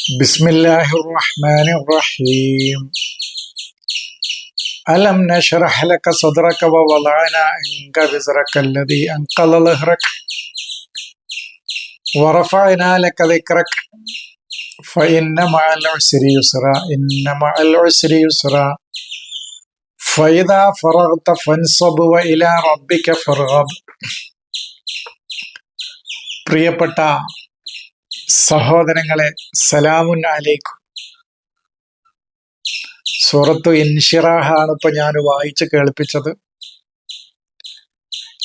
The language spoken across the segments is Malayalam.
ബിസ്മില്ലാഹിർറഹ്മാനിർറഹീം. അലം നശ്റഹ് ലക സദ്റക വവളഅന അൻക വിസ്റക അല്ലദീ അൻഖള ളഹ്റക വറഫഅനാ ലക ദിക്റക ഫഇന്ന മഅൽ ഉസ്രി യുസ്റ ഇന്ന മഅൽ ഉസ്രി യുസ്റ ഫഇദാ ഫറഗ്ത ഫൻസബ് വഇലാ റബ്ബിക ഫർഗബ്. പ്രിയപ്പെട്ട സഹോദരങ്ങളെ, സലാമുൻ അലൈക്കും. സൂറത്തു ഇൻഷിറാഹ് ആണ് ഇപ്പൊ ഞാൻ വായിച്ച് കേൾപ്പിച്ചത്.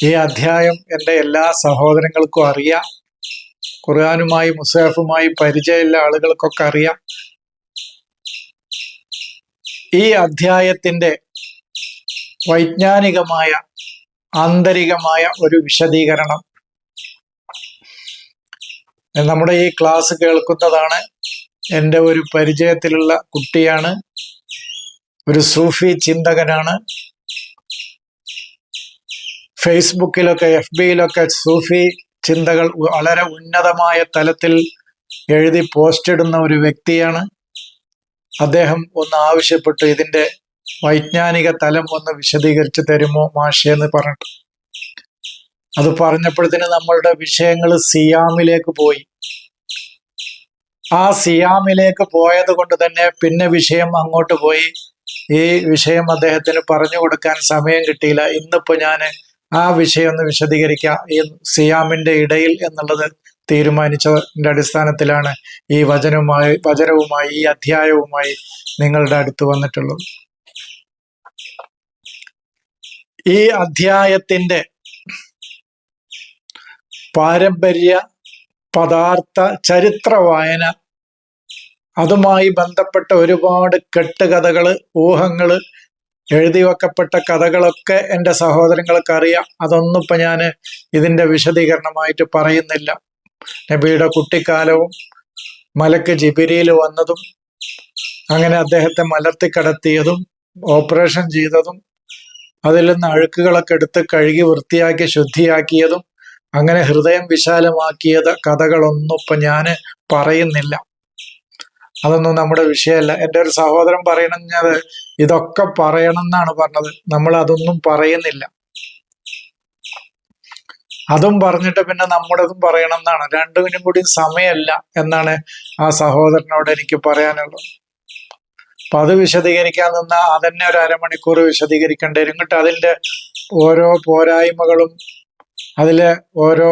ഈ അധ്യായം എൻ്റെ എല്ലാ സഹോദരങ്ങൾക്കും അറിയാം. ഖുർആനുമായി മുസ്ഹഫുമായി പരിചയമുള്ള ആളുകൾക്കൊക്കെ അറിയാം. ഈ അധ്യായത്തിന്റെ വൈജ്ഞാനികമായ ആന്തരികമായ ഒരു വിശദീകരണം നമ്മുടെ ഈ ക്ലാസ് കേൾക്കുന്നതാണ്. എൻ്റെ ഒരു പരിചയത്തിലുള്ള കുട്ടിയാണ്, ഒരു സൂഫി ചിന്തകനാണ്. ഫേസ്ബുക്കിലൊക്കെ FBയിലൊക്കെ സൂഫി ചിന്തകൾ വളരെ ഉന്നതമായ തലത്തിൽ എഴുതി പോസ്റ്റ് ഇടുന്ന ഒരു വ്യക്തിയാണ്. അദ്ദേഹം ഒന്ന് ആവശ്യപ്പെട്ടു, ഇതിൻ്റെ വൈജ്ഞാനിക തലം ഒന്ന് വിശദീകരിച്ച് തരുമോ മാഷേ എന്ന് പറഞ്ഞിട്ട്. അത് പറഞ്ഞപ്പോഴത്തേന് നമ്മളുടെ വിഷയങ്ങൾ സിയാമിലേക്ക് പോയി. ആ സിയാമിലേക്ക് പോയത് കൊണ്ട് തന്നെ പിന്നെ വിഷയം അങ്ങോട്ട് പോയി. ഈ വിഷയം അദ്ദേഹത്തിന് പറഞ്ഞു കൊടുക്കാൻ സമയം കിട്ടിയില്ല. ഇന്നിപ്പോ ഞാൻ ആ വിഷയം ഒന്ന് വിശദീകരിക്കാം, ഈ സിയാമിന്റെ ഇടയിൽ എന്നുള്ളത് തീരുമാനിച്ചതിന്റെ അടിസ്ഥാനത്തിലാണ് ഈ വചനവുമായി ഈ അധ്യായവുമായി നിങ്ങളുടെ അടുത്ത് വന്നിട്ടുള്ളത്. ഈ അധ്യായത്തിന്റെ പാരമ്പര്യ പദാർത്ഥ ചരിത്ര വായന, അതുമായി ബന്ധപ്പെട്ട ഒരുപാട് കെട്ടുകഥകള്, ഊഹങ്ങള്, എഴുതി വെക്കപ്പെട്ട കഥകളൊക്കെ എൻ്റെ സഹോദരങ്ങൾക്ക് അറിയാം. അതൊന്നും ഇപ്പൊ ഞാൻ ഇതിന്റെ വിശദീകരണമായിട്ട് പറയുന്നില്ല. നബിയുടെ കുട്ടിക്കാലവും മലക്ക് ജിബിരിയിൽ വന്നതും അങ്ങനെ അദ്ദേഹത്തെ മലർത്തിക്കടത്തിയതും ഓപ്പറേഷൻ ചെയ്തതും അതിൽ നിന്ന് അഴുക്കുകളൊക്കെ എടുത്ത് കഴുകി വൃത്തിയാക്കി ശുദ്ധിയാക്കിയതും അങ്ങനെ ഹൃദയം വിശാലമാക്കിയത് കഥകളൊന്നും ഇപ്പൊ ഞാൻ പറയുന്നില്ല. അതൊന്നും നമ്മുടെ വിഷയമല്ല. എൻ്റെ ഒരു സഹോദരൻ പറയണത് ഇതൊക്കെ പറയണം എന്നാണ് പറഞ്ഞത്. നമ്മൾ അതൊന്നും പറയുന്നില്ല. അതും പറഞ്ഞിട്ട് പിന്നെ നമ്മുടേതും പറയണം എന്നാണ്. രണ്ടിനും കൂടി സമയമല്ല എന്നാണ് ആ സഹോദരനോട് എനിക്ക് പറയാനുള്ളത്. അപ്പൊ അത് വിശദീകരിക്കാൻ നിന്നാൽ അതന്നെ ഒരു അരമണിക്കൂർ വിശദീകരിക്കേണ്ടി വരും. എന്നിട്ട് അതിൻ്റെ ഓരോ പോരായ്മകളും അതിലെ ഓരോ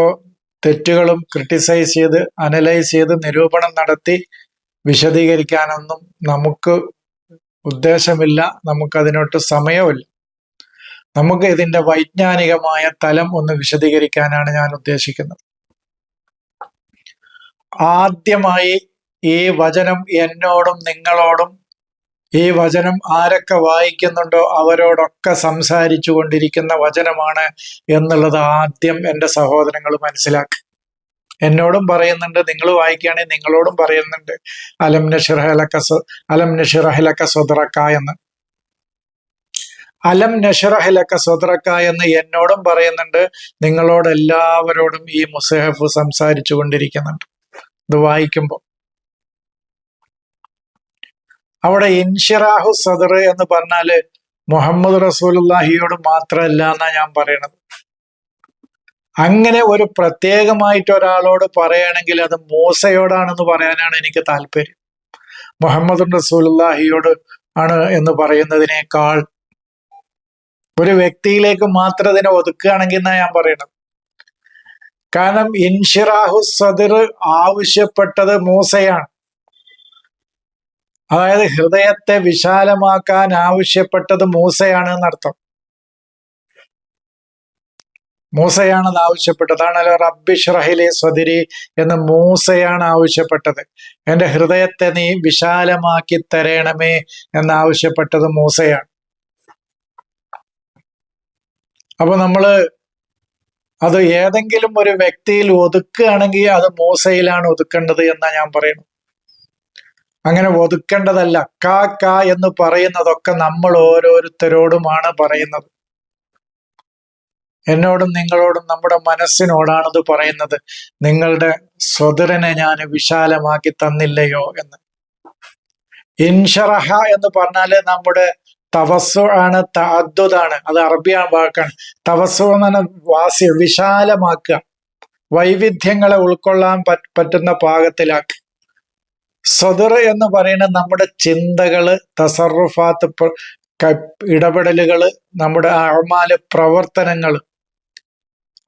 തെറ്റുകളും ക്രിട്ടിസൈസ് ചെയ്ത് അനലൈസ് ചെയ്ത് നിരൂപണം നടത്തി വിശദീകരിക്കാനൊന്നും നമുക്ക് ഉദ്ദേശമില്ല. നമുക്കതിനോട്ട് സമയമില്ല. നമുക്ക് ഇതിന്റെ വൈജ്ഞാനികമായ തലം ഒന്ന് വിശദീകരിക്കാനാണ് ഞാൻ ഉദ്ദേശിക്കുന്നത്. ആദ്യമായി ഈ വചനം എന്നോടും നിങ്ങളോടും, ഈ വചനം ആരൊക്കെ വായിക്കുന്നുണ്ടോ അവരോടൊക്കെ സംസാരിച്ചു കൊണ്ടിരിക്കുന്ന വചനമാണ് എന്നുള്ളത് ആദ്യം എൻ്റെ സഹോദരങ്ങൾ മനസ്സിലാക്കുക. എന്നോടും പറയുന്നുണ്ട്, നിങ്ങൾ വായിക്കുകയാണെങ്കിൽ നിങ്ങളോടും പറയുന്നുണ്ട്. അലം നശ്റഹ് ലക സദ്റക എന്ന്, അലം നശ്റഹ് ലക സദ്റക എന്ന് എന്നോടും പറയുന്നുണ്ട്, നിങ്ങളോട് എല്ലാവരോടും ഈ മുസ്ഹഫ് സംസാരിച്ചു കൊണ്ടിരിക്കുന്നുണ്ട്. ഇത് വായിക്കുമ്പോൾ അവിടെ ഇൻഷിറാഹു സദർ എന്ന് പറഞ്ഞാല് മുഹമ്മദ് റസൂലുള്ളാഹിയോട് മാത്രമല്ല എന്നാ ഞാൻ പറയണത്. അങ്ങനെ ഒരു പ്രത്യേകമായിട്ട് ഒരാളോട് പറയുകയാണെങ്കിൽ അത് മൂസയോടാണെന്ന് പറയാനാണ് എനിക്ക് താല്പര്യം. മുഹമ്മദ് റസൂലുള്ളാഹിയോട് ആണ് എന്ന് പറയുന്നതിനേക്കാൾ ഒരു വ്യക്തിയിലേക്ക് മാത്രം ഇതിനെ ഒതുക്കുകയാണെങ്കിൽ എന്നാ ഞാൻ പറയണത്. കാരണം ഇൻഷിറാഹു സദർ ആവശ്യപ്പെട്ടത് മൂസയാണ്. അതായത് ഹൃദയത്തെ വിശാലമാക്കാൻ ആവശ്യപ്പെട്ടത് മൂസയാണ് എന്നർത്ഥം. മൂസയാണ് അത് ആവശ്യപ്പെട്ടത്. അതാണല്ലോ റബ്ബി ഇശ്റഹ് ലി സദ്രി എന്ന് മൂസയാണ് ആവശ്യപ്പെട്ടത്. എൻ്റെ ഹൃദയത്തെ നീ വിശാലമാക്കി തരണമേ എന്നാവശ്യപ്പെട്ടത് മൂസയാണ്. അപ്പൊ നമ്മള് അത് ഏതെങ്കിലും ഒരു വ്യക്തിയിൽ ഒതുക്കുകയാണെങ്കിൽ അത് മൂസയിലാണ് ഒതുക്കേണ്ടത് എന്നാ ഞാൻ പറയുന്നു. അങ്ങനെ ഒതുക്കേണ്ടതല്ല. കാ എന്ന് പറയുന്നതൊക്കെ നമ്മൾ ഓരോരുത്തരോടുമാണ് പറയുന്നത്. എന്നോടും നിങ്ങളോടും നമ്മുടെ മനസ്സിനോടാണത് പറയുന്നത്. നിങ്ങളുടെ സ്വതരനെ ഞാൻ വിശാലമാക്കി തന്നില്ലയോ എന്ന്. ഇൻഷറഹ എന്ന് പറഞ്ഞാല് നമ്മുടെ തവസ്സു ആണ്, തഅദ്ദുദാണ്. അത് അറബിയാണ് വാക്കാണ്. തവസ്സു എന്ന് പറഞ്ഞാൽ വിശാലമാക്കുക, വൈവിധ്യങ്ങളെ ഉൾക്കൊള്ളാൻ പറ്റുന്ന പാകത്തിലാക്കുക. സദർ എന്ന് പറയുന്നത് നമ്മുടെ ചിന്തകള്, തസറുഫാത്ത്, ഇടപെടലുകള്, നമ്മുടെ അഅ്മാല്, പ്രവർത്തനങ്ങള്.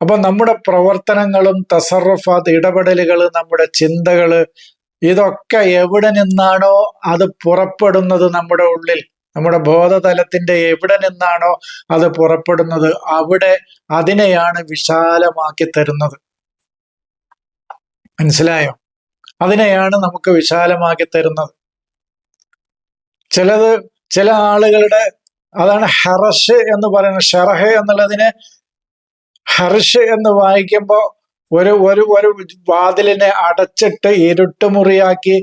അപ്പൊ നമ്മുടെ പ്രവർത്തനങ്ങളും തസറുഫാത്ത്, ഇടപെടലുകള്, നമ്മുടെ ചിന്തകള്, ഇതൊക്കെ എവിടെ നിന്നാണോ അത് പുറപ്പെടുന്നത്, നമ്മുടെ ഉള്ളിൽ, നമ്മുടെ ബോധതലത്തിന്റെ എവിടെ നിന്നാണോ അത് പുറപ്പെടുന്നത്, അവിടെ അതിനെയാണ് വിശാലമാക്കി തരുന്നത്. മനസ്സിലായോ? അതിനെയാണ് നമുക്ക് വിശാലമാക്കി തരുന്നത്. ചില ആളുകളുടെ, അതാണ് ഹർഷ് എന്ന് പറയുന്നത്. ഷറഹ് എന്നുള്ളതിന് ഹർഷ് എന്ന് വായിക്കുമ്പോൾ ഒരു ഒരു ഒരു വാതിലിനെ അടച്ചിട്ട് ഇരുട്ടുമുറിയാക്കി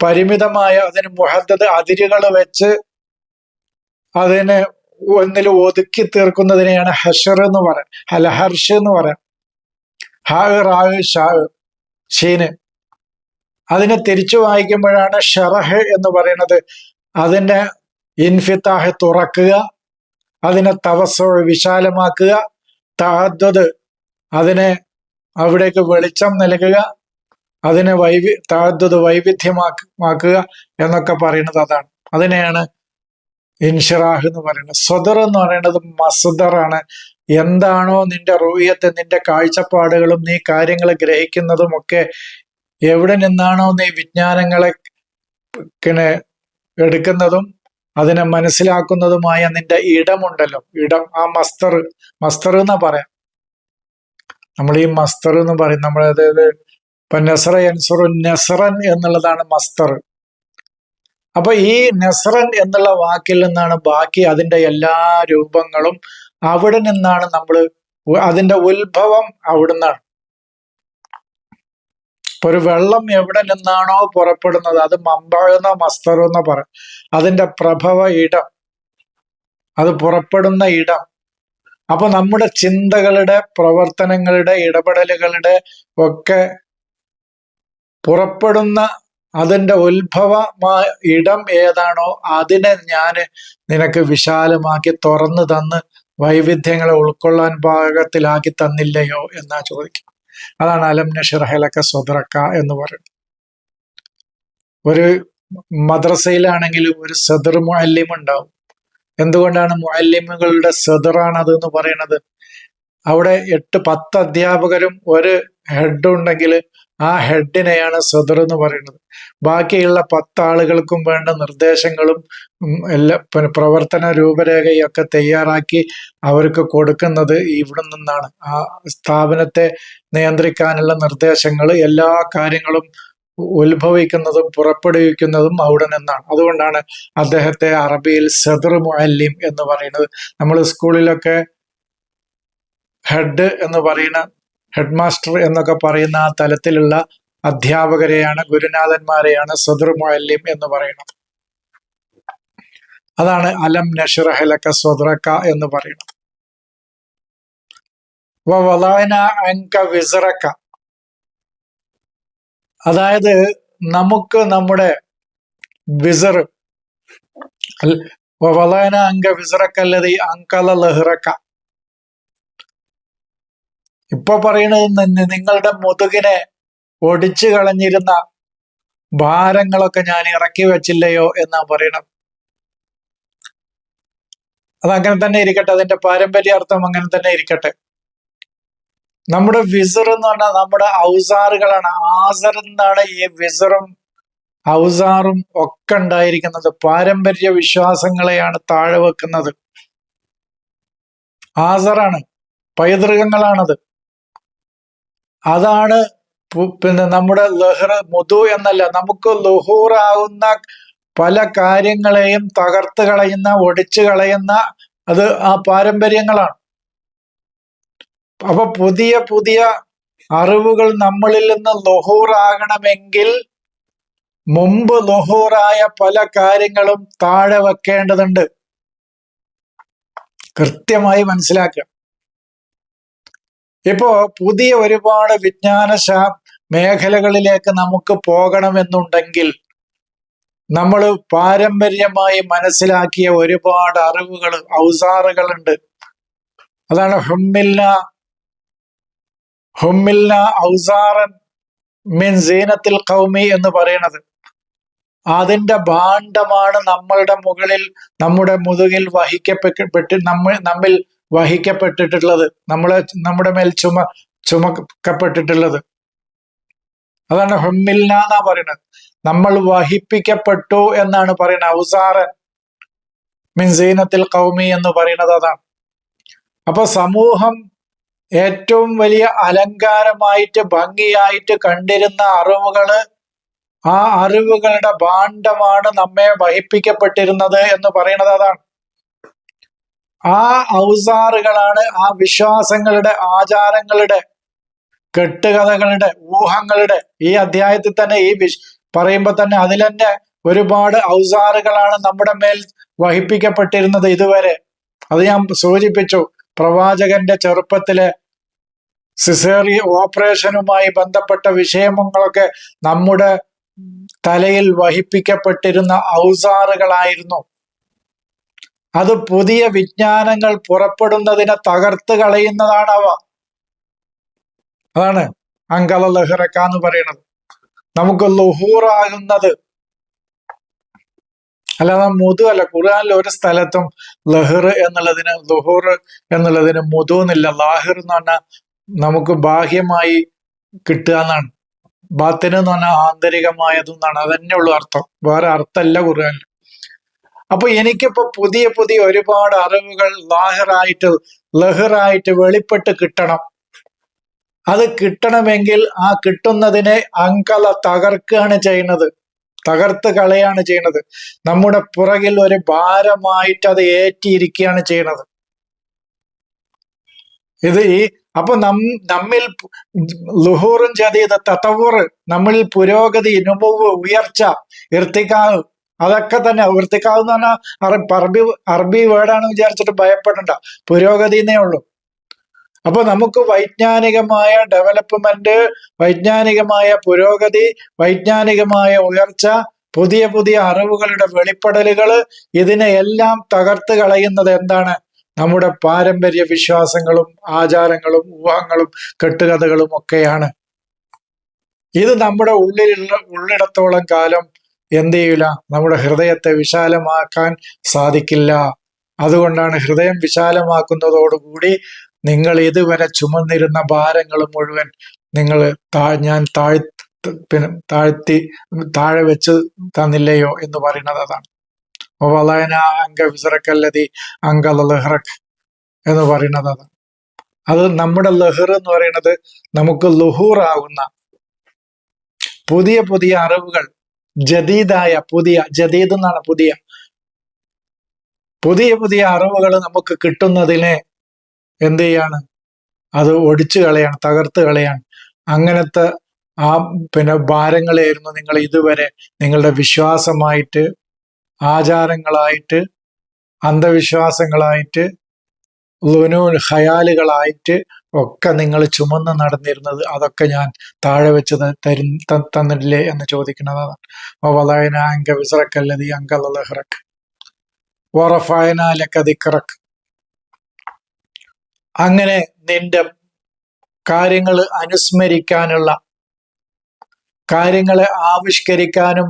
പരിമിതമായ അതിന് മുഹദ്ദദ് അതിരുകൾ വെച്ച് അതിനെ ഒന്നിൽ ഒതുക്കി തീർക്കുന്നതിനെയാണ് ഹഷർ എന്ന് പറയാം, അല്ല ഹർഷ് എന്ന് പറയാം. ഹാ റാഹ് ഷാ ഷീന്. അതിനെ തിരിച്ചു വായിക്കുമ്പോഴാണ് ഷറഹ് എന്ന് പറയുന്നത്. അതിന്റെ ഇൻഫിത്താഹ് തുറക്കുക, അതിനെ തവസ്സു വിശാലമാക്കുക, തഅദ്ദുദ് അതിനെ അവിടേക്ക് വെളിച്ചം നൽകുക, അതിനെ തഅദ്ദുദ് വൈവിധ്യമാക്കുക എന്നൊക്കെ പറയുന്നത് അതാണ്. അതിനെയാണ് ഇൻഷിറാഹ് എന്ന് പറയുന്നത്. സ്വദർ എന്ന് പറയുന്നത് മസ്ദറാണ്. എന്താണോ നിന്റെ റൂയത്ത്, നിന്റെ കാഴ്ചപ്പാടുകളും നീ കാര്യങ്ങൾ ഗ്രഹിക്കുന്നതും ഒക്കെ എവിടെ നിന്നാണോ നീ വിജ്ഞാനങ്ങളെ എടുക്കുന്നതും അതിനെ മനസ്സിലാക്കുന്നതുമായ നിന്റെ ഇടമുണ്ടല്ലോ, ഇടം, ആ മസ്തർ എന്നാ പറയാം. നമ്മൾ ഈ മസ്തർ എന്ന് പറയും, നമ്മൾ അതായത് ഇപ്പൊ നെസ്ര യൻസുറു നെസ്റൻ എന്നുള്ളതാണ് മസ്തർ. അപ്പൊ ഈ നെസ്റൻ എന്നുള്ള വാക്കിൽ നിന്നാണ് ബാക്കി അതിന്റെ എല്ലാ രൂപങ്ങളും. അവിടെ നിന്നാണ് നമ്മൾ, അതിന്റെ ഉത്ഭവം അവിടുന്നാണ്. ഇപ്പൊ ഒരു വെള്ളം എവിടെ നിന്നാണോ പുറപ്പെടുന്നത് അത് മമ്പഴെന്നോ മസ്തറോ എന്നോ പറയും. അതിന്റെ പ്രഭവ ഇടം, അത് പുറപ്പെടുന്ന ഇടം. അപ്പൊ നമ്മുടെ ചിന്തകളുടെ, പ്രവർത്തനങ്ങളുടെ, ഇടപെടലുകളുടെ ഒക്കെ പുറപ്പെടുന്ന അതിന്റെ ഉത്ഭവമായ ഇടം ഏതാണോ അതിനെ ഞാൻ നിനക്ക് വിശാലമാക്കി തുറന്നു തന്ന് വൈവിധ്യങ്ങളെ ഉൾക്കൊള്ളാൻ പാകത്തിലാക്കി തന്നില്ലയോ എന്നാ ചോദിക്കും. അതാണ് അലം നശ്റഹ് ലക സദ്റക എന്ന് പറയുന്നത്. ഒരു മദ്രസയിലാണെങ്കിലും ഒരു സദർ മുഅല്ലിം ഉണ്ടാവും. എന്തുകൊണ്ടാണ് മുഅല്ലിമുകളുടെ സദറാണ് അത് എന്ന് പറയുന്നത്? അവിടെ 8-10 അധ്യാപകരും ഒരു ഹെഡ് ഉണ്ടെങ്കിൽ ആ ഹെഡിനെയാണ് സദർ എന്ന് പറയുന്നത്. ബാക്കിയുള്ള 10 ആളുകൾക്കും വേണ്ട നിർദ്ദേശങ്ങളും എല്ലാ പ്രവർത്തന രൂപരേഖയൊക്കെ തയ്യാറാക്കി അവർക്ക് കൊടുക്കുന്നത് ഇവിടെ നിന്നാണ്. ആ സ്ഥാപനത്തെ നിയന്ത്രിക്കാനുള്ള നിർദ്ദേശങ്ങൾ, എല്ലാ കാര്യങ്ങളും ഉത്ഭവിക്കുന്നതും പുറപ്പെടുവിക്കുന്നതും അവിടെ നിന്നാണ്. അതുകൊണ്ടാണ് അദ്ദേഹത്തെ അറബിയിൽ സദർ മുഅല്ലിം എന്ന് പറയുന്നത്. നമ്മൾ സ്കൂളിലൊക്കെ ഹെഡ് എന്ന് പറയുന്ന, ഹെഡ് മാസ്റ്റർ എന്നൊക്കെ പറയുന്ന ആ തലത്തിലുള്ള അധ്യാപകരെയാണ്, ഗുരുനാഥന്മാരെയാണ് സദർ മുഅല്ലിം എന്ന് പറയുന്നത്. അതാണ് അലം നശ്റഹ് ലക സദ്റക എന്ന് പറയുന്നത്. വവളഅന അൻക വിസ്റക, അതായത് നമുക്ക് നമ്മുടെ വിസർ, വവളഅന അൻക വിസ്റക അല്ലദീ അൻഖള ലഹ്റക. ഇപ്പൊ പറയുന്നത് നിങ്ങളുടെ മുതുകിനെ ഒടിച്ചു കളഞ്ഞിരുന്ന ഭാരങ്ങളൊക്കെ ഞാൻ ഇറക്കി വെച്ചില്ലയോ എന്നാ പറയണം. അതങ്ങനെ തന്നെ ഇരിക്കട്ടെ, അതിന്റെ പാരമ്പര്യാർത്ഥം അങ്ങനെ തന്നെ ഇരിക്കട്ടെ. നമ്മുടെ വിസർ എന്ന് പറഞ്ഞാൽ നമ്മുടെ ഔസാറുകളാണ്. ആസർ എന്നാണ് ഈ വിസറും ഔസാറും ഒക്കെ ഉണ്ടായിരിക്കുന്നത്. പാരമ്പര്യ വിശ്വാസങ്ങളെയാണ് താഴെ വെക്കുന്നത്. ആസറാണ്, പൈതൃകങ്ങളാണത്. അതാണ് പിന്നെ നമ്മുടെ ലഹ്റ, മുതു എന്നല്ല, നമുക്ക് ലുഹൂറാവുന്ന പല കാര്യങ്ങളെയും തകർത്ത് കളയുന്ന, ഒടിച്ചു കളയുന്ന അത് ആ പാരമ്പര്യങ്ങളാണ്. അപ്പൊ പുതിയ പുതിയ അറിവുകൾ നമ്മളിൽ നിന്ന് ലുഹൂറാകണമെങ്കിൽ മുമ്പ് ലുഹൂറായ പല കാര്യങ്ങളും താഴെ വെക്കേണ്ടതുണ്ട്. കൃത്യമായി മനസ്സിലാക്കുക. ഇപ്പോ പുതിയ ഒരുപാട് വിജ്ഞാന മേഖലകളിലേക്ക് നമുക്ക് പോകണമെന്നുണ്ടെങ്കിൽ നമ്മൾ പാരമ്പര്യമായി മനസ്സിലാക്കിയ ഒരുപാട് അറിവുകൾ, ഔസാറുകളുണ്ട്. അതാണ് ഹുമ്മിൽന ഔസാറൻ മിൻ സീനത്തിൽ ഖൗമി എന്ന് പറയുന്നത്. അതിന്റെ ഭാണ്ഡമാണ് നമ്മുടെ മുതുകിൽ നമ്മിൽ വഹിക്കപ്പെട്ടിട്ടുള്ളത്, നമ്മുടെ മേൽ ചുമക്കപ്പെട്ടിട്ടുള്ളത്. അതാണ് ഹുമ്മിൽന എന്നാ പറയുന്നത്. നമ്മൾ വഹിപ്പിക്കപ്പെട്ടു എന്നാണ് പറയുന്നത്. ഔസാറൻ മിൻ സീനത്തിൽ ഖൗമി എന്ന് പറയുന്നത് അതാണ്. അപ്പൊ സമൂഹം ഏറ്റവും വലിയ അലങ്കാരമായിട്ട് ഭംഗിയായിട്ട് കണ്ടിരുന്ന അറിവുകള്, ആ അറിവുകളുടെ ഭാണ്ഡമാണ് നമ്മെ വഹിപ്പിക്കപ്പെട്ടിരുന്നത് എന്ന് പറയുന്നത് അതാണ്. ആ ഔസാറുകളാണ് ആ വിശ്വാസങ്ങളുടെ, ആചാരങ്ങളുടെ, കെട്ടുകഥകളുടെ, ഊഹങ്ങളുടെ, ഈ അധ്യായത്തിൽ തന്നെ പറയുമ്പോൾ തന്നെ അതിൽ തന്നെ ഒരുപാട് ഔസാറുകളാണ് നമ്മുടെ മേൽ വഹിപ്പിക്കപ്പെട്ടിരുന്നത് ഇതുവരെ. അത് ഞാൻ സൂചിപ്പിച്ചു. പ്രവാചകന്റെ ചെറുപ്പത്തിലെ ഓപ്പറേഷനുമായി ബന്ധപ്പെട്ട വിഷയങ്ങളൊക്കെ നമ്മുടെ തലയിൽ വഹിപ്പിക്കപ്പെട്ടിരുന്ന ഔസാറുകളായിരുന്നു. അത് പുതിയ വിജ്ഞാനങ്ങൾ പുറപ്പെടുന്നതിനെ തകർത്ത് കളയുന്നതാണ് അവ. അതാണ് അങ്കല ലഹ്റക്ക എന്ന് പറയുന്നത്. നമുക്ക് ലുഹൂറാകുന്നത്, അല്ലാതെ മുതു അല്ല. ഖുർആനിൽ ഒരു സ്ഥലത്തും ലഹ്ർ എന്നുള്ളതിന്, ലുഹൂർ എന്നുള്ളതിന് മുതു എന്നില്ല. ലാഹിർ എന്ന് പറഞ്ഞാൽ നമുക്ക് ബാഹ്യമായി കിട്ടുക എന്നാണ്. ബാത്തിന് എന്ന് പറഞ്ഞാൽ ആന്തരികമായതെന്നാണ്. അതന്നെ ഉള്ളു അർത്ഥം, വേറെ അർത്ഥമല്ല ഖുർആനിൽ. അപ്പൊ എനിക്കിപ്പോ പുതിയ പുതിയ ഒരുപാട് അറിവുകൾ ലഹ്റായിട്ട് വെളിപ്പെട്ട് കിട്ടണം. അത് കിട്ടണമെങ്കിൽ ആ കിട്ടുന്നതിനെ തകർക്കുകയാണ് ചെയ്യുന്നത്, തകർത്ത് കളയാണ് ചെയ്യുന്നത്. നമ്മുടെ പുറകിൽ ഒരു ഭാരമായിട്ട് അത് ഏറ്റിയിരിക്കുകയാണ് ചെയ്യുന്നത്. അപ്പൊ നമ്മിൽ ലുഹൂറും ജദീദ്, തതവ്വുർ, നമ്മളിൽ പുരോഗതി, നുമുവ്, ഉയർച്ച, ഇർത്തിക്കാവ്, അതൊക്കെ തന്നെ. ഇർത്തിക്കാവ് എന്ന് പറഞ്ഞാൽ അറബി വേർഡാണ് വിചാരിച്ചിട്ട് ഭയപ്പെടണ്ട, പുരോഗതി എന്നേ ഉള്ളൂ. അപ്പൊ നമുക്ക് വൈജ്ഞാനികമായ ഡെവലപ്മെന്റ്, വൈജ്ഞാനികമായ പുരോഗതി, വൈജ്ഞാനികമായ ഉയർച്ച, പുതിയ പുതിയ അറിവുകളുടെ വെളിപ്പെടലുകൾ, ഇതിനെ എല്ലാം തകർത്ത് കളയുന്നത് എന്താണ്? നമ്മുടെ പാരമ്പര്യ വിശ്വാസങ്ങളും ആചാരങ്ങളും ഊഹങ്ങളും കെട്ടുകഥകളും ഒക്കെയാണ്. ഇത് നമ്മുടെ ഉള്ളിടത്തോളം കാലം എന്ത് ചെയ്യില്ല, നമ്മുടെ ഹൃദയത്തെ വിശാലമാക്കാൻ സാധിക്കില്ല. അതുകൊണ്ടാണ് ഹൃദയം വിശാലമാക്കുന്നതോടുകൂടി നിങ്ങൾ ഇതുവരെ ചുമന്നിരുന്ന ഭാരങ്ങൾ മുഴുവൻ ഞാൻ താഴെ വെച്ച് തന്നില്ലയോ എന്ന് പറയുന്നത് അതാണ്. എന്ന് പറയുന്നത് അതാണ്. അത് നമ്മുടെ ലഹർ എന്ന് പറയുന്നത് നമുക്ക് ലുഹൂറാകുന്ന പുതിയ പുതിയ അറിവുകൾ, ജദീദ് എന്നാണ് പുതിയ പുതിയ അറിവുകൾ നമുക്ക് കിട്ടുന്നതിനെ എന്ത് ചെയ്യാണ്? അത് ഒടിച്ചു കളയാണ്, തകർത്ത് കളയാണ്. അങ്ങനത്തെ ഭാരങ്ങളായിരുന്നു നിങ്ങൾ ഇതുവരെ നിങ്ങളുടെ വിശ്വാസമായിട്ട്, ആചാരങ്ങളായിട്ട്, അന്ധവിശ്വാസങ്ങളായിട്ട്, ഖയാലുകളായിട്ട് ഒക്കെ നിങ്ങൾ ചുമന്ന് നടന്നിരുന്നത്. അതൊക്കെ ഞാൻ താഴെ വെച്ച് തന്നില്ലേ എന്ന് ചോദിക്കുന്നതാണ്. അങ്ങനെ നിന്റെ കാര്യങ്ങൾ അനുസ്മരിക്കാനുള്ള, കാര്യങ്ങളെ ആവിഷ്കരിക്കാനും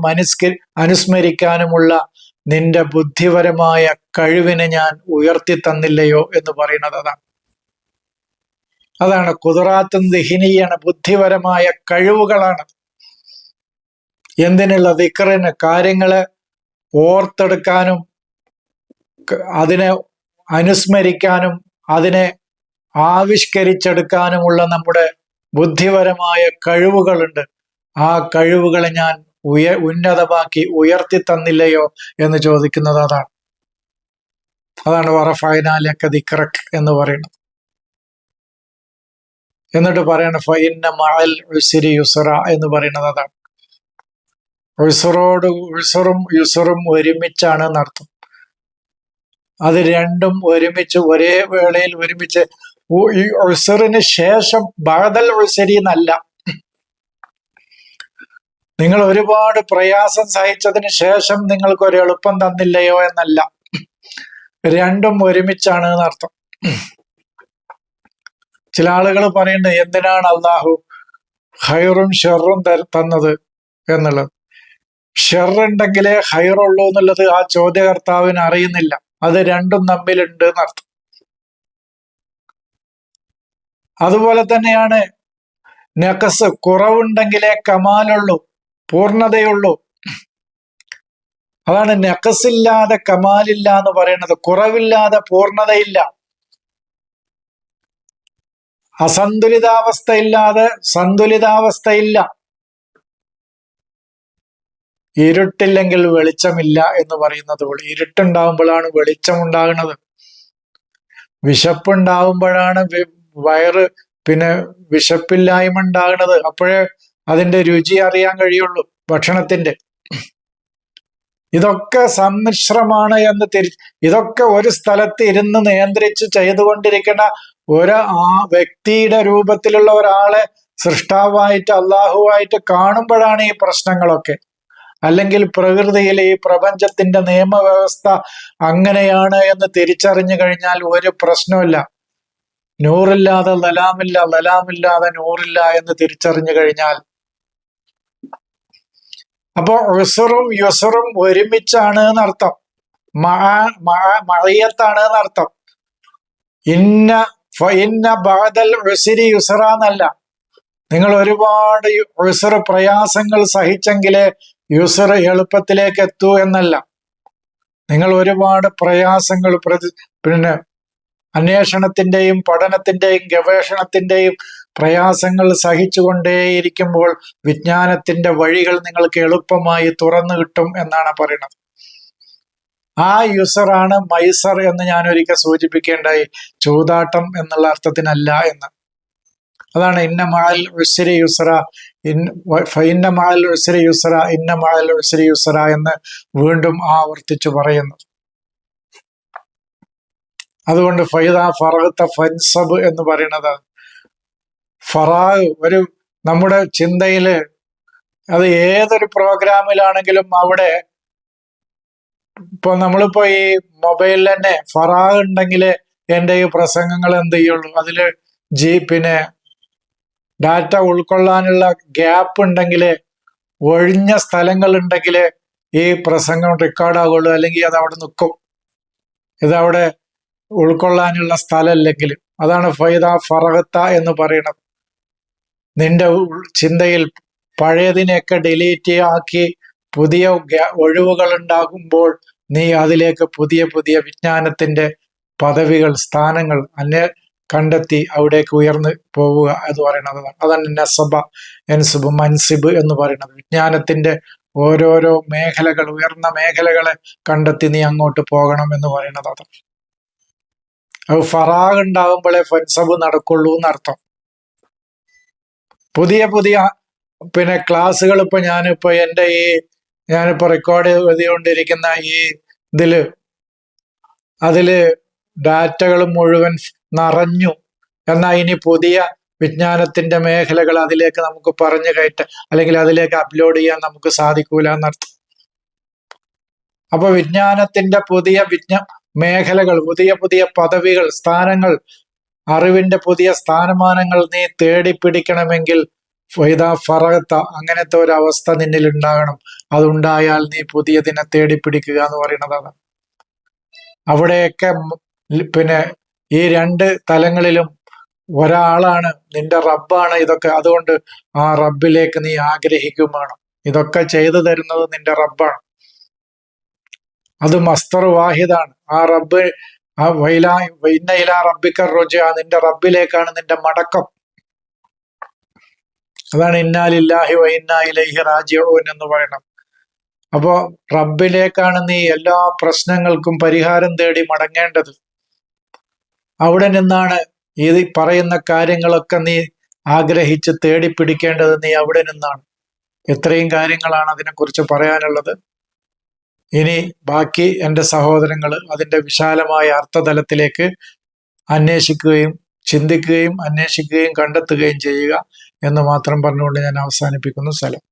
അനുസ്മരിക്കാനുമുള്ള നിന്റെ ബുദ്ധിപരമായ കഴിവിനെ ഞാൻ ഉയർത്തി തന്നില്ലയോ എന്ന് പറയുന്നത് അതാണ് ഖുദ്റാത്തുൻ ദിഹ്നിയാണ്, ബുദ്ധിപരമായ കഴിവുകളാണ്. എന്തിനുള്ള? ദിക്റിന്, കാര്യങ്ങളെ ഓർത്തെടുക്കാനും അതിനെ അനുസ്മരിക്കാനും അതിനെ ആവിഷ്കരിച്ചെടുക്കാനുമുള്ള നമ്മുടെ ബുദ്ധിപരമായ കഴിവുകളുണ്ട്. ആ കഴിവുകളെ ഞാൻ ഉന്നതമാക്കി ഉയർത്തി തന്നില്ലയോ എന്ന് ചോദിക്കുന്നത് അതാണ് വറഫഅനാ ലക ദിക്റക എന്ന് പറയുന്നത്. എന്നിട്ട് പറയണ ഫഇന്ന മഅൽ ഉസ്രി യുസ്റ എന്ന് പറയുന്നത് അതാണ്. ഉസ്റും യുസ്റും ഒരുമിച്ചാണ് എന്നർത്ഥം. അത് രണ്ടും ഒരുമിച്ച് ഒരേ വേളയിൽ ഒരുമിച്ച് ഈ ഉസ്റിന് ശേഷം ബഅദൽ ഉസ്രി എന്നല്ല. നിങ്ങൾ ഒരുപാട് പ്രയാസം സഹിച്ചതിന് ശേഷം നിങ്ങൾക്ക് ഒരു എളുപ്പം തന്നില്ലയോ എന്നല്ല, രണ്ടും ഒരുമിച്ചാണ് എന്നർത്ഥം. ചില ആളുകൾ പറയുന്നത് എന്തിനാണ് അള്ളാഹു ഹൈറും ഷെറും തന്നത് എന്നുള്ളത്. ഷെറുണ്ടെങ്കിലേ ഹൈറുള്ളൂ എന്നുള്ളത് ആ ചോദ്യകർത്താവിന് അറിയുന്നില്ല. അത് രണ്ടും തമ്മിലുണ്ട് എന്നർത്ഥം. അതുപോലെ തന്നെയാണ് നഖസ്, കുറവുണ്ടെങ്കിലേ കമാലുള്ളൂ, പൂർണ്ണതയുള്ളൂ. അതാണ് നഖസില്ലാതെ കമാലില്ല എന്ന് പറയുന്നത്. കുറവില്ലാതെ പൂർണ്ണതയില്ല, അസന്തുലിതാവസ്ഥയില്ലാതെ സന്തുലിതാവസ്ഥയില്ല. ഇരുട്ടില്ലെങ്കിൽ വെളിച്ചമില്ല എന്ന് പറയുന്നത് പോലെ ഇരുട്ടുണ്ടാവുമ്പോഴാണ് വെളിച്ചം ഉണ്ടാകുന്നത്. വിശപ്പുണ്ടാവുമ്പോഴാണ് വയറ് വിശപ്പില്ലായ്മ ഉണ്ടാകുന്നത്. അപ്പോഴേ അതിന്റെ രുചി അറിയാൻ കഴിയുള്ളൂ ഭക്ഷണത്തിന്റെ. ഇതൊക്കെ സമ്മിശ്രമാണ് എന്ന് ഇതൊക്കെ ഒരു സ്ഥലത്ത് ഇരുന്ന് നിയന്ത്രിച്ച് ചെയ്തുകൊണ്ടിരിക്കുന്ന ആ വ്യക്തിയുടെ രൂപത്തിലുള്ള ഒരാളെ സൃഷ്ടാവായിട്ട് അള്ളാഹുവായിട്ട് കാണുമ്പോഴാണ് ഈ പ്രശ്നങ്ങളൊക്കെ. അല്ലെങ്കിൽ പ്രകൃതിയിൽ ഈ പ്രപഞ്ചത്തിന്റെ നിയമവ്യവസ്ഥ അങ്ങനെയാണ് എന്ന് തിരിച്ചറിഞ്ഞു കഴിഞ്ഞാൽ ഒരു പ്രശ്നമില്ല. നൂറില്ലാതെ ലലാമില്ല, ലലാമില്ലാതെ നൂറില്ല എന്ന് തിരിച്ചറിഞ്ഞു കഴിഞ്ഞാൽ, അപ്പോ ഉസ്റും യുസ്റും ഒരുമിച്ചാണ് എന്നർത്ഥം. മഅയ്യത്താണ് എന്നർത്ഥം. ഇന്ന ബഅദൽ ഉസ്രി യുസ്റ എന്നല്ല. നിങ്ങൾ ഒരുപാട് ഉസ്ർ പ്രയാസങ്ങൾ സഹിച്ചെങ്കിലേ യുസ്ർ എളുപ്പത്തിലേക്ക് എത്തൂ എന്നല്ല. നിങ്ങൾ ഒരുപാട് പ്രയാസങ്ങൾ അന്വേഷണത്തിന്റെയും പഠനത്തിന്റെയും ഗവേഷണത്തിന്റെയും പ്രയാസങ്ങൾ സഹിച്ചുകൊണ്ടേയിരിക്കുമ്പോൾ വിജ്ഞാനത്തിന്റെ വഴികൾ നിങ്ങൾക്ക് എളുപ്പമായി തുറന്നു കിട്ടും എന്നാണ് പറയുന്നത്. ആ യുസറാണ് മൈസർ എന്ന് ഞാൻ ഒരിക്കൽ സൂചിപ്പിക്കേണ്ടായി. ചൂതാട്ടം എന്നുള്ള അർത്ഥത്തിനല്ല എന്ന്. അതാണ് ഇന്ന മഅൽ ഉസ്രി യുസ്ര, ഇന്ന മഅൽ ഉസ്രി യുസ്ര, ഇന്ന മഅൽ ഉസ്രി യുസ്ര എന്ന് വീണ്ടും ആവർത്തിച്ചു പറയുന്നത്. അതുകൊണ്ട് ഫൈദാ ഫറഗ്ത ഫൻസബ് എന്ന് പറയുന്നത് ഫറാഗ് ഒരു നമ്മുടെ ചിന്തയില്, അത് ഏതൊരു പ്രോഗ്രാമിലാണെങ്കിലും അവിടെ നമ്മളിപ്പോ ഈ മൊബൈലിൽ തന്നെ ഫറാഗ് ഉണ്ടെങ്കിൽ എൻ്റെ ഈ പ്രസംഗങ്ങൾ എന്ത് ചെയ്യുള്ളൂ, അതില് ഡാറ്റ ഉൾക്കൊള്ളാനുള്ള ഗ്യാപ്പ് ഉണ്ടെങ്കിൽ, ഒഴിഞ്ഞ സ്ഥലങ്ങൾ ഉണ്ടെങ്കിൽ ഈ പ്രസംഗം റെക്കോർഡാകുള്ളൂ, അല്ലെങ്കിൽ അത് അവിടെ നിൽക്കും. ഇതവിടെ ഉൾക്കൊള്ളാനുള്ള സ്ഥലമല്ലെങ്കിൽ. അതാണ് ഫൈദാ ഫറഗത്ത എന്ന് പറയുന്നത്. നിന്റെ ചിന്തയിൽ പഴയതിനെയൊക്കെ ഡിലീറ്റ് ആക്കി പുതിയ ഒഴിവുകൾ ഉണ്ടാകുമ്പോൾ നീ അതിലേക്ക് പുതിയ പുതിയ വിജ്ഞാനത്തിന്റെ പദവികൾ, സ്ഥാനങ്ങൾ കണ്ടെത്തി അവിടേക്ക് ഉയർന്നു പോവുക എന്ന് പറയുന്നത്. അതാണ് നസബ എൻസുബ് മൻസിബ് എന്ന് പറയുന്നത്. വിജ്ഞാനത്തിന്റെ ഓരോരോ മേഖലകൾ, ഉയർന്ന മേഖലകളെ കണ്ടെത്തി നീ അങ്ങോട്ട് പോകണം എന്ന് പറയുന്നത്. അത് ഫറാഗ് ഉണ്ടാകുമ്പോഴേ ഫൻസബ് നടക്കുള്ളൂ എന്നർത്ഥം. പുതിയ പുതിയ ക്ലാസ്സുകൾ ഇപ്പൊ ഞാനിപ്പോ റെക്കോർഡ് ചെയ്തുകൊണ്ടിരിക്കുന്ന ഈ അതില് ഡാറ്റകൾ മുഴുവൻ നിറഞ്ഞു. എന്നാൽ ഇനി പുതിയ വിജ്ഞാനത്തിന്റെ മേഖലകൾ അതിലേക്ക് നമുക്ക് പറഞ്ഞു കയറ്റാൻ അല്ലെങ്കിൽ അതിലേക്ക് അപ്ലോഡ് ചെയ്യാൻ നമുക്ക് സാധിക്കൂല എന്നർത്ഥം. അപ്പൊ വിജ്ഞാനത്തിന്റെ പുതിയ മേഖലകൾ, പുതിയ പുതിയ പദവികൾ, സ്ഥാനങ്ങൾ, അറിവിന്റെ പുതിയ സ്ഥാനമാനങ്ങൾ നീ തേടിപ്പിടിക്കണമെങ്കിൽ ഫൈദാ ഫറഗത്ത, അങ്ങനത്തെ ഒരു അവസ്ഥ നിന്നിൽ ഉണ്ടാകണം. അതുണ്ടായാൽ നീ പുതിയതിനെ തേടിപ്പിടിക്കുക എന്ന് പറയുന്നതാണ്. അവിടെയൊക്കെ ഈ രണ്ട് തലങ്ങളിലും ഒരാളാണ്, നിന്റെ റബ്ബാണ് ഇതൊക്കെ. അതുകൊണ്ട് ആ റബ്ബിലേക്ക് നീ ആഗ്രഹിക്കും വേണം. ഇതൊക്കെ ചെയ്തു തരുന്നത് നിന്റെ റബ്ബാണ്. അത് മസ്തർ വാഹിദാണ്. ആ റബ്ബ്, ആ ഇന്ന ഇലാ റബ്ബിക റുജ്അ, നിന്റെ റബ്ബിലേക്കാണ് നിന്റെ മടക്കം. അതാണ് ഇന്നാ ലില്ലാഹി വ ഇന്നാ ഇലൈഹി റാജിഊൻ എന്ന് പറയണം. അപ്പോ റബ്ബിലേക്കാണ് നീ എല്ലാ പ്രശ്നങ്ങൾക്കും പരിഹാരം തേടി മടങ്ങേണ്ടത്. അവിടെ നിന്നാണ് ഈ പറയുന്ന കാര്യങ്ങളൊക്കെ നീ ആഗ്രഹിച്ച് തേടിപ്പിടിക്കേണ്ടത്. നീ അവിടെ നിന്നാണ്. ഇത്രയും കാര്യങ്ങളാണ് അതിനെക്കുറിച്ച് പറയാനുള്ളത്. ഇനി ബാക്കി എൻ്റെ സഹോദരങ്ങൾ അതിൻ്റെ വിശാലമായ അർത്ഥതലത്തിലേക്ക് അന്വേഷിക്കുകയും ചിന്തിക്കുകയും അന്വേഷിക്കുകയും കണ്ടെത്തുകയും ചെയ്യുക എന്ന് മാത്രം പറഞ്ഞുകൊണ്ട് ഞാൻ അവസാനിപ്പിക്കുന്നു. സലാം.